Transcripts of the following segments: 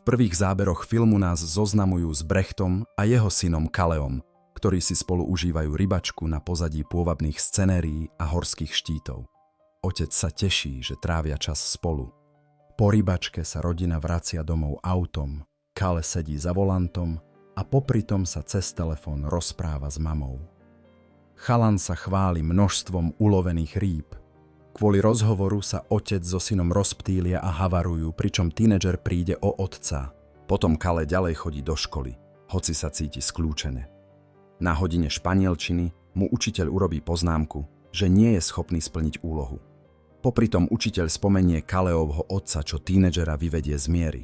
prvých záberoch filmu nás zoznamujú s Brechtom a jeho synom Kaleom, ktorí si spolu užívajú rybačku na pozadí pôvabných scenérií a horských štítov. Otec sa teší, že trávia čas spolu. Po rybačke sa rodina vracia domov autom, Kale sedí za volantom a popritom sa cez telefón rozpráva s mamou. Chalan sa chváli množstvom ulovených rýb. Kvôli rozhovoru sa otec so synom rozptýlia a havarujú, pričom tínedžer príde o otca. Potom Kale ďalej chodí do školy, hoci sa cíti skľúčené. Na hodine španielčiny mu učiteľ urobí poznámku, že nie je schopný splniť úlohu. Popritom učiteľ spomenie Kaleovho otca, čo tínedžera vyvedie z miery.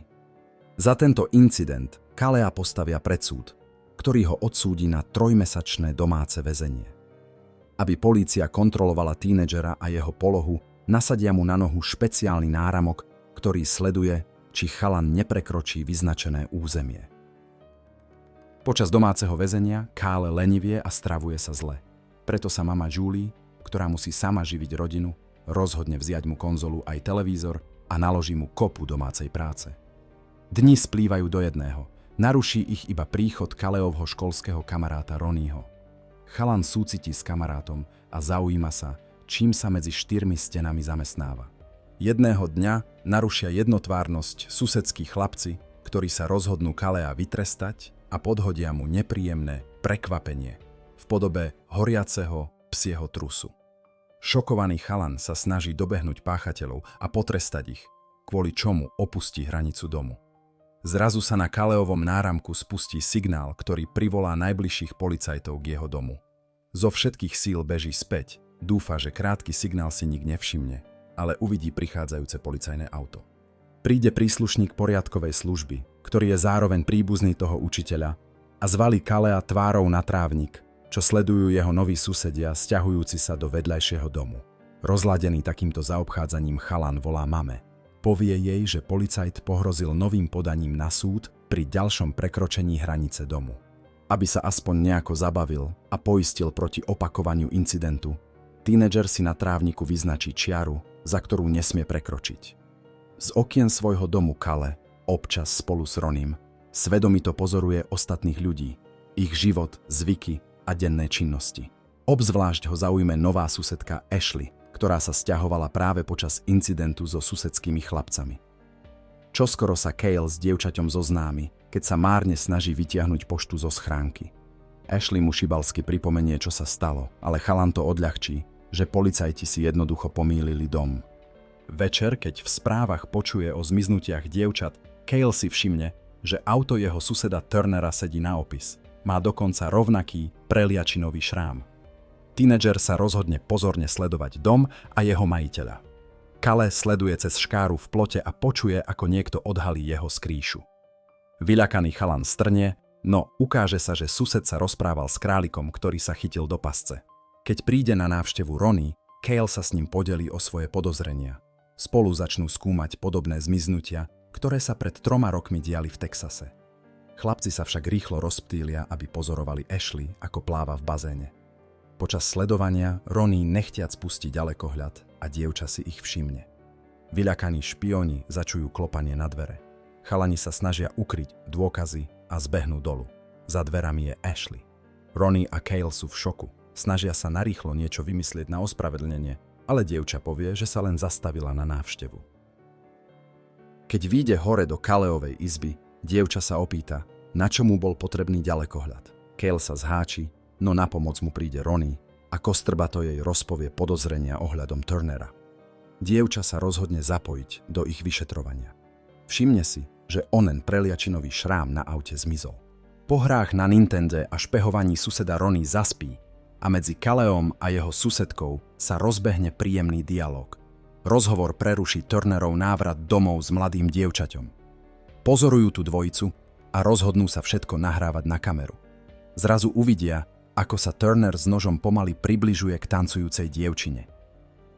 Za tento incident Kalea postavia pred súd, ktorý ho odsúdi na 3-mesačné domáce väzenie. Aby polícia kontrolovala tínedžera a jeho polohu, nasadia mu na nohu špeciálny náramok, ktorý sleduje, či chalan neprekročí vyznačené územie. Počas domáceho väzenia Kale lenivie a stravuje sa zle. Preto sa mama Julie, ktorá musí sama živiť rodinu, rozhodne vziať mu konzolu aj televízor a naloží mu kopu domácej práce. Dni splývajú do jedného. Naruší ich iba príchod Kaleovho školského kamaráta Ronnieho. Chalan súcití s kamarátom a zaujíma sa, čím sa medzi 4 stenami zamestnáva. Jedného dňa narušia jednotvárnosť susedskí chlapci, ktorí sa rozhodnú Kalea vytrestať a podhodia mu nepríjemné prekvapenie v podobe horiaceho psieho trusu. Šokovaný chalan sa snaží dobehnúť páchateľov a potrestať ich, kvôli čomu opustí hranicu domu. Zrazu sa na Kaleovom náramku spustí signál, ktorý privolá najbližších policajtov k jeho domu. Zo všetkých síl beží späť, dúfa, že krátky signál si nik nevšimne, ale uvidí prichádzajúce policajné auto. Príde príslušník poriadkovej služby, ktorý je zároveň príbuzný toho učiteľa, a zvalí Kalea tvárou na trávnik, čo sledujú jeho noví susedia, sťahujúci sa do vedľajšieho domu. Rozladený takýmto zaobchádzaním chalan volá mame. Povie jej, že policajt pohrozil novým podaním na súd pri ďalšom prekročení hranice domu. Aby sa aspoň nejako zabavil a poistil proti opakovaniu incidentu, tínedžer si na trávniku vyznačí čiaru, za ktorú nesmie prekročiť. Z okien svojho domu Kale, občas spolu s Ronnym, svedomito pozoruje ostatných ľudí, ich život, zvyky a denné činnosti. Obzvlášť ho zaujme nová susedka Ashley, ktorá sa sťahovala práve počas incidentu so susedskými chlapcami. Čoskoro sa Cale s dievčaťom zoznámi, keď sa márne snaží vytiahnuť poštu zo schránky. Ashley mu šibalsky pripomenie, čo sa stalo, ale chalan to odľahčí, že policajti si jednoducho pomýlili dom. Večer, keď v správach počuje o zmiznutiach dievčat, Cale si všimne, že auto jeho suseda Turnera sedí na opis. Má dokonca rovnaký preliačinový šrám. Tínedžer sa rozhodne pozorne sledovať dom a jeho majiteľa. Kale sleduje cez škáru v plote a počuje, ako niekto odhalí jeho skrýšu. Vyľakaný chalan strnie, no ukáže sa, že sused sa rozprával s králikom, ktorý sa chytil do pasce. Keď príde na návštevu Ronnie, Cale sa s ním podelí o svoje podozrenia. Spolu začnú skúmať podobné zmiznutia, ktoré sa pred 3 rokmi diali v Texase. Chlapci sa však rýchlo rozptýlia, aby pozorovali Ashley, ako pláva v bazéne. Počas sledovania Ronnie nechtiac pustí ďalekohľad a dievča si ich všimne. Vyľakaní špioni začujú klopanie na dvere. Chalani sa snažia ukryť dôkazy a zbehnú dolu. Za dverami je Ashley. Ronnie a Cale sú v šoku. Snažia sa narýchlo niečo vymyslieť na ospravedlnenie, ale dievča povie, že sa len zastavila na návštevu. Keď vyjde hore do Kaleovej izby, dievča sa opýta, na čo mu bol potrebný ďalekohľad. Cale sa zháči, no na pomoc mu príde Ronnie a kostrbato jej rozpovie podozrenia ohľadom Turnera. Dievča sa rozhodne zapojiť do ich vyšetrovania. Všimne si, že onen preliačinový šrám na aute zmizol. Po hrách na Nintende a špehovaní suseda Ronnie zaspí a medzi Kaleom a jeho susedkou sa rozbehne príjemný dialog. Rozhovor preruší Turnerov návrat domov s mladým dievčaťom. Pozorujú tú dvojicu a rozhodnú sa všetko nahrávať na kameru. Zrazu uvidia, ako sa Turner s nožom pomaly približuje k tancujúcej dievčine.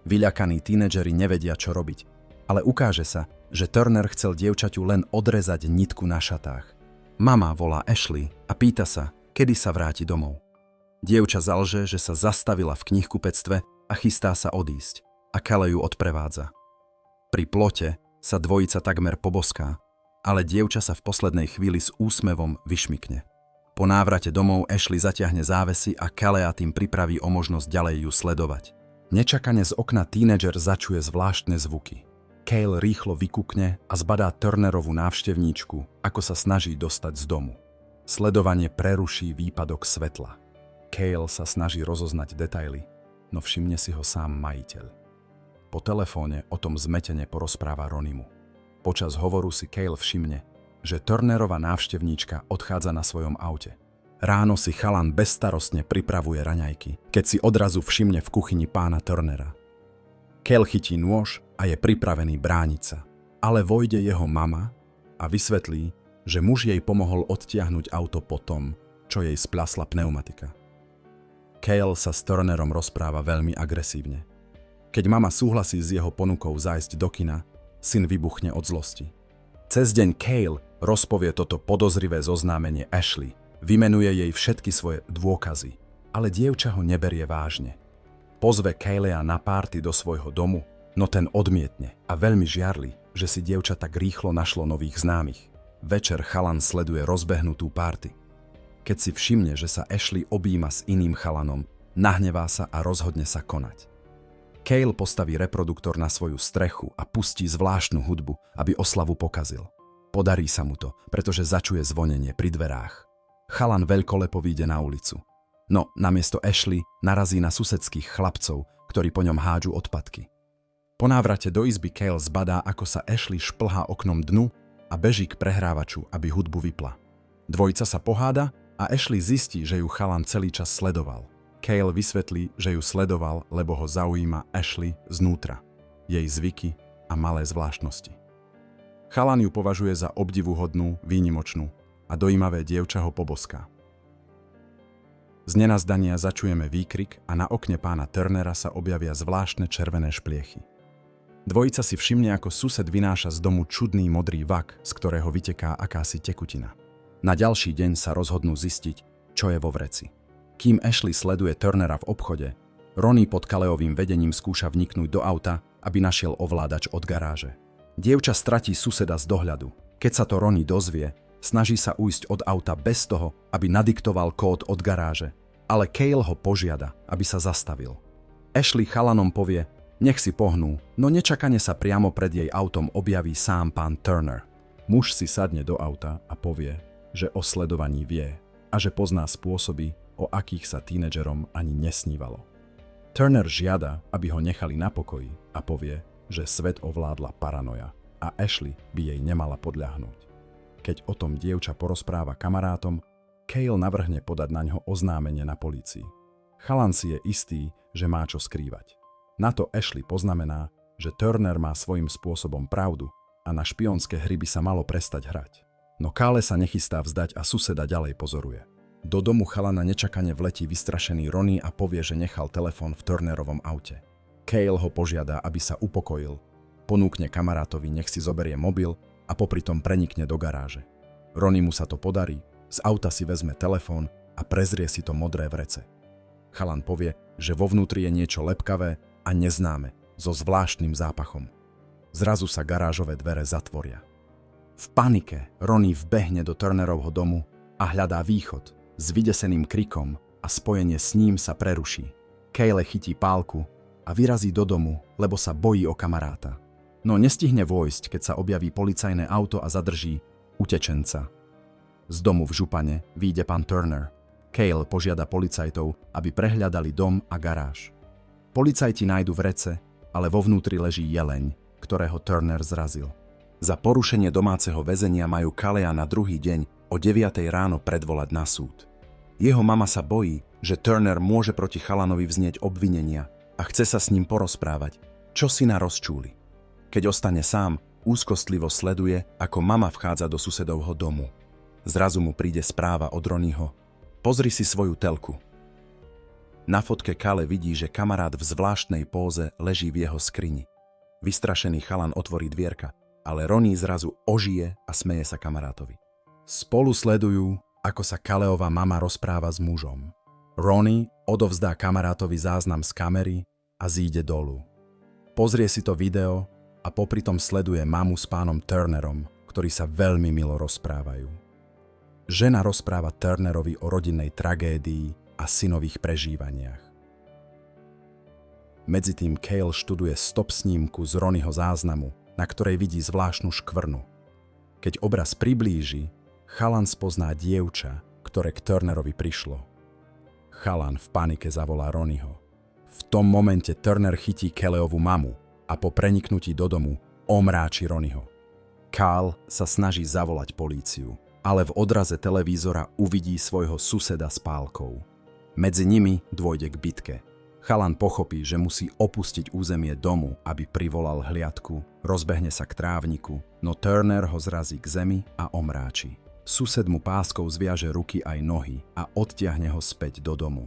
Vyľakaní tínedžeri nevedia, čo robiť, ale ukáže sa, že Turner chcel dievčaťu len odrezať nitku na šatách. Mama volá Ashley a pýta sa, kedy sa vráti domov. Dievča zalže, že sa zastavila v knihkupectve a chystá sa odísť, a Kale ju odprevádza. Pri plote sa dvojica takmer poboská, ale dievča sa v poslednej chvíli s úsmevom vyšmykne. Po návrate domov Ashley zatiahne závesy a Calea tým pripraví o možnosť ďalej ju sledovať. Nečakane z okna tínedžer začuje zvláštne zvuky. Cale rýchlo vykukne a zbadá Turnerovú návštevníčku, ako sa snaží dostať z domu. Sledovanie preruší výpadok svetla. Cale sa snaží rozoznať detaily, no všimne si ho sám majiteľ. Po telefóne o tom zmetene porozpráva Ronnimu. Počas hovoru si Cale všimne, že Turnerova návštevníčka odchádza na svojom aute. Ráno si chalan bezstarostne pripravuje raňajky, keď si odrazu všimne v kuchyni pána Turnera. Cale chytí nôž a je pripravený brániť sa, ale vojde jeho mama a vysvetlí, že muž jej pomohol odtiahnuť auto po tom, čo jej splasla pneumatika. Cale sa s Turnerom rozpráva veľmi agresívne. Keď mama súhlasí s jeho ponukou zájsť do kina, syn vybuchne od zlosti. Cez deň Cale rozpovie toto podozrivé zoznámenie Ashley, vymenuje jej všetky svoje dôkazy, ale dievča ho neberie vážne. Pozve Calea na párty do svojho domu, no ten odmietne a veľmi žiarli, že si dievča tak rýchlo našlo nových známych. Večer chalan sleduje rozbehnutú párty. Keď si všimne, že sa Ashley objíma s iným chalanom, nahnevá sa a rozhodne sa konať. Cale postaví reproduktor na svoju strechu a pustí zvláštnu hudbu, aby oslavu pokazil. Podarí sa mu to, pretože začuje zvonenie pri dverách. Chalan veľkolepo vyjde na ulicu. No, namiesto Ashley narazí na susedských chlapcov, ktorí po ňom hádžu odpadky. Po návrate do izby Cale zbadá, ako sa Ashley šplhá oknom dnu a beží k prehrávaču, aby hudbu vypla. Dvojica sa poháda a Ashley zistí, že ju chalan celý čas sledoval. Cale vysvetlí, že ju sledoval, lebo ho zaujíma Ashley znútra, jej zvyky a malé zvláštnosti. Chalan ju považuje za obdivuhodnú, výnimočnú a dojímavé dievča ho poboská. Z nenazdania začujeme výkrik a na okne pána Turnera sa objavia zvláštne červené špliechy. Dvojica si všimne, ako sused vynáša z domu čudný modrý vak, z ktorého vyteká akási tekutina. Na ďalší deň sa rozhodnú zistiť, čo je vo vreci. Kým Ashley sleduje Turnera v obchode, Ronnie pod Caleovým vedením skúša vniknúť do auta, aby našiel ovládač od garáže. Dievča stratí suseda z dohľadu. Keď sa to Ronnie dozvie, snaží sa ujsť od auta bez toho, aby nadiktoval kód od garáže, ale Cale ho požiada, aby sa zastavil. Ashley chalanom povie, nech si pohnú, no nečakane sa priamo pred jej autom objaví sám pán Turner. Muž si sadne do auta a povie, že o sledovaní vie a že pozná spôsoby, o akých sa tínedžerom ani nesnívalo. Turner žiada, aby ho nechali na pokoji a povie, že svet ovládla paranoja a Ashley by jej nemala podľahnúť. Keď o tom dievča porozpráva kamarátom, Cale navrhne podať naňho oznámenie na polícii. Chalan si je istý, že má čo skrývať. Na to Ashley poznamená, že Turner má svojím spôsobom pravdu a na špionské hry by sa malo prestať hrať. No Cale sa nechystá vzdať a suseda ďalej pozoruje. Do domu chalana nečakane vletí vystrašený Ronnie a povie, že nechal telefón v Turnerovom aute. Cale ho požiada, aby sa upokojil. Ponúkne kamarátovi, nech si zoberie mobil a popritom prenikne do garáže. Ronnie mu sa to podarí, z auta si vezme telefón a prezrie si to modré vrece. Chalan povie, že vo vnútri je niečo lepkavé a neznáme, so zvláštnym zápachom. Zrazu sa garážové dvere zatvoria. V panike Ronnie vbehne do Turnerovho domu a hľadá východ s vydeseným krikom a spojenie s ním sa preruší. Cale chytí pálku a vyrazí do domu, lebo sa bojí o kamaráta. No nestihne vojsť, keď sa objaví policajné auto a zadrží utečenca. Z domu v Župane vyjde pán Turner. Cale požiada policajtov, aby prehľadali dom a garáž. Policajti nájdu vrece, ale vo vnútri leží jeleň, ktorého Turner zrazil. Za porušenie domáceho väzenia majú Calea na druhý deň o 9 ráno predvolať na súd. Jeho mama sa bojí, že Turner môže proti chalanovi vznieť obvinenia a chce sa s ním porozprávať, čo syna rozčúli. Keď ostane sám, úzkostlivo sleduje, ako mama vchádza do susedovho domu. Zrazu mu príde správa od Ronnieho. Pozri si svoju telku. Na fotke Cale vidí, že kamarát v zvláštnej póze leží v jeho skrini. Vystrašený chalan otvorí dvierka, ale Ronnie zrazu ožije a smeje sa kamarátovi. Spolu sledujú, ako sa Caleova mama rozpráva s mužom. Ronnie odovzdá kamarátovi záznam z kamery a zíde dolu. Pozrie si to video a popritom sleduje mamu s pánom Turnerom, ktorí sa veľmi milo rozprávajú. Žena rozpráva Turnerovi o rodinnej tragédii a synových prežívaniach. Medzitým Cale študuje stop snímku z Ronnieho záznamu, na ktorej vidí zvláštnu škvrnu. Keď obraz priblíži, chalan spozná dievča, ktoré k Turnerovi prišlo. Chalan v panike zavolá Ronnieho. V tom momente Turner chytí Caleovú mamu a po preniknutí do domu omráči Ronnieho. Cal sa snaží zavolať políciu, ale v odraze televízora uvidí svojho suseda s pálkou. Medzi nimi dôjde k bitke. Chalan pochopí, že musí opustiť územie domu, aby privolal hliadku, rozbehne sa k trávniku, no Turner ho zrazí k zemi a omráči. Sused mu páskou zviaže ruky aj nohy a odtiahne ho späť do domu.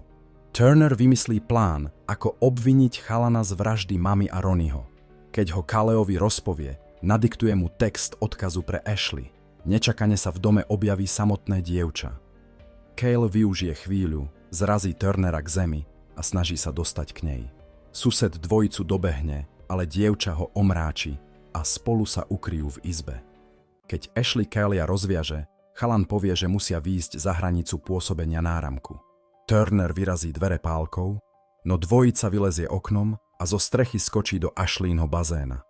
Turner vymyslí plán, ako obviniť chalana z vraždy mamy a Ronnieho. Keď ho Caleovi rozpovie, nadiktuje mu text odkazu pre Ashley. Nečakane sa v dome objaví samotné dievča. Cale využije chvíľu, zrazí Turnera k zemi a snaží sa dostať k nej. Sused dvojicu dobehne, ale dievča ho omráči a spolu sa ukryjú v izbe. Keď Ashley Calea rozviaže, chalan povie, že musia výjsť za hranicu pôsobenia náramku. Turner vyrazí dvere pálkou, no dvojica vylezie oknom a zo strechy skočí do Ashleyho bazéna.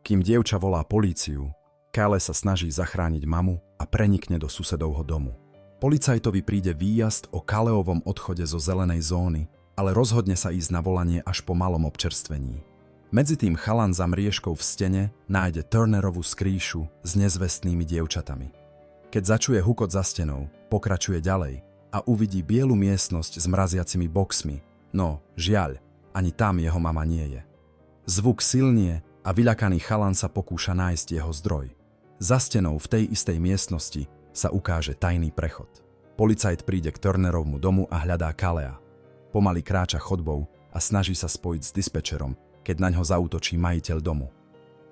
Kým dievča volá políciu, Cale sa snaží zachrániť mamu a prenikne do susedovho domu. Policajtovi príde výjazd o Caleovom odchode zo zelenej zóny, ale rozhodne sa ísť na volanie až po malom občerstvení. Medzitým chalan za mriežkou v stene nájde Turnerovú skrýšu s nezvestnými dievčatami. Keď začuje hukot za stenou, pokračuje ďalej a uvidí bielu miestnosť s mraziacimi boxmi, no žiaľ, ani tam jeho mama nie je. Zvuk silnie a vyľakaný chalan sa pokúša nájsť jeho zdroj. Za stenou v tej istej miestnosti sa ukáže tajný prechod. Policajt príde k Turnerovmu domu a hľadá Calea. Pomaly kráča chodbou a snaží sa spojiť s dispečerom, keď naňho zaútočí majiteľ domu.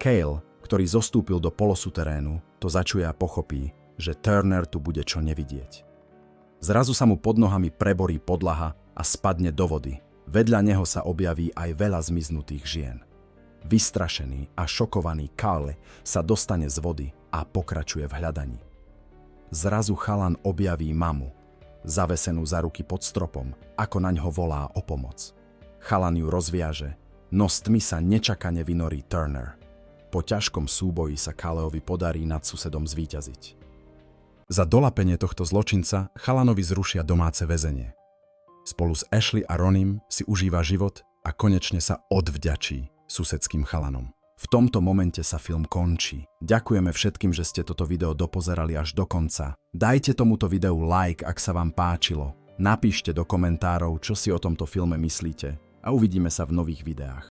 Cale, ktorý zostúpil do polosuterénu, to začuje a pochopí, že Turner tu bude čo nevidieť. Zrazu sa mu pod nohami preborí podlaha a spadne do vody. Vedľa neho sa objaví aj veľa zmiznutých žien. Vystrašený a šokovaný Cale sa dostane z vody a pokračuje v hľadaní. Zrazu chalan objaví mamu, zavesenú za ruky pod stropom, ako naňho volá o pomoc. Chalan ju rozviaže, no z tmy sa nečakane vynorí Turner. Po ťažkom súboji sa Caleovi podarí nad susedom zvíťaziť. Za dolapenie tohto zločinca chalanovi zrušia domáce väzenie. Spolu s Ashley a Ronnym si užíva život a konečne sa odvďačí susedským chalanom. V tomto momente sa film končí. Ďakujeme všetkým, že ste toto video dopozerali až do konca. Dajte tomuto videu like, ak sa vám páčilo. Napíšte do komentárov, čo si o tomto filme myslíte a uvidíme sa v nových videách.